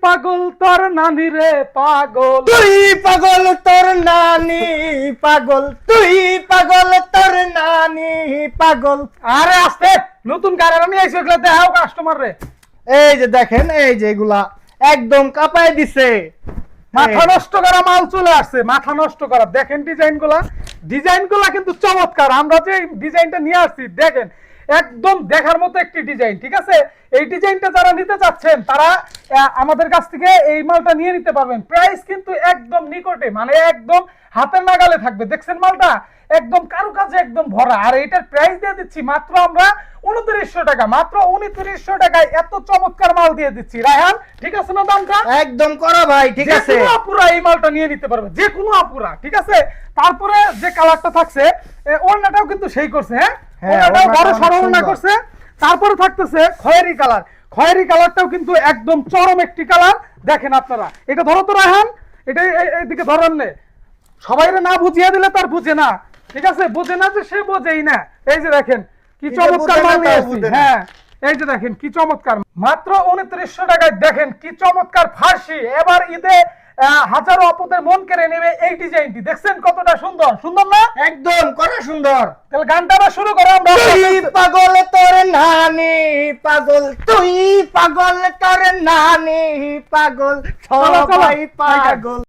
পাগল তোর নানি রে পাগল, তুই পাগল তোর নানি পাগল, তুই পাগল তোর নানি পাগল। আরে আস্তে, নতুন গাড়ি আমি আইছি ওগুলা দেখাও কাস্টমার রে। এই যে দেখেন, এই যে এগুলা একদম কাঁপায় দিছে। মাথা নষ্ট করা মাল চলে আসছে, মাথা নষ্ট করা। দেখেন ডিজাইন গুলা কিন্তু চমৎকার। আমরা যে ডিজাইনটা নিয়ে আসছি দেখেন, একদম দেখার মতো একটি ডিজাইন। ঠিক আছে, এই ডিজাইনটা যারা নিতে চাচ্ছেন তারা আমাদের কাছ থেকে এই মালটা নিয়ে নিতে পারবেন। প্রাইস কিন্তু একদম নিকটে, মানে একদম হাতের নাগালে থাকবে। দেখছেন মালটা একদম কারুকাজে একদম ভরা। আর এটার প্রাইস দিয়ে দিচ্ছি মাত্র আমরা 2900 টাকা, মাত্র 2900 টাকায় এত চমৎকার মাল দিয়ে দিচ্ছি। রায়হান, ঠিক আছে না দামটা? একদম করা ভাই, ঠিক আছে। যে কোনো আপুরা এই মালটা নিয়ে নিতে পারবে, যে কোনো আপুরা। ঠিক আছে, তারপরে যে কালারটা থাকছে, ওড়নাটাও কিন্তু সেই করছে। হ্যাঁ, ওড়নাটাও বড় সরো ওড়না করছে। তারপরে থাকতেছে খয়েরি কালার। খয়েরি কালারটাও কিন্তু একদম চরম একটি কালার। দেখেন আপনারা, এটা ধরো তো রায়হান, এটা এইদিকে ধরেন নে। সবাইরে না বুঝিয়ে দিলে তার বুঝে না। ঠিক আছে, বুঝে না যে সে বোঝেই না। এই যে দেখেন কি চমৎকার মাল নিয়ে এসেছি। হ্যাঁ, এই যে দেখেন কি চমৎকার, মাত্র 2900 টাকায়। দেখেন কি চমৎকার ফার্সি। এবার ঈদে হাজারো আপুদের মন কেড়ে নেবে এই ডিজাইনটি। দেখছেন কতটা সুন্দর, সুন্দর না? একদম করা সুন্দর। তাহলে গানটা আবার শুরু করো আমরা। তুই পাগল তোর নানি পাগল, তুই পাগল তোর নানি পাগল, চলো, চলো। সবাই পাগল।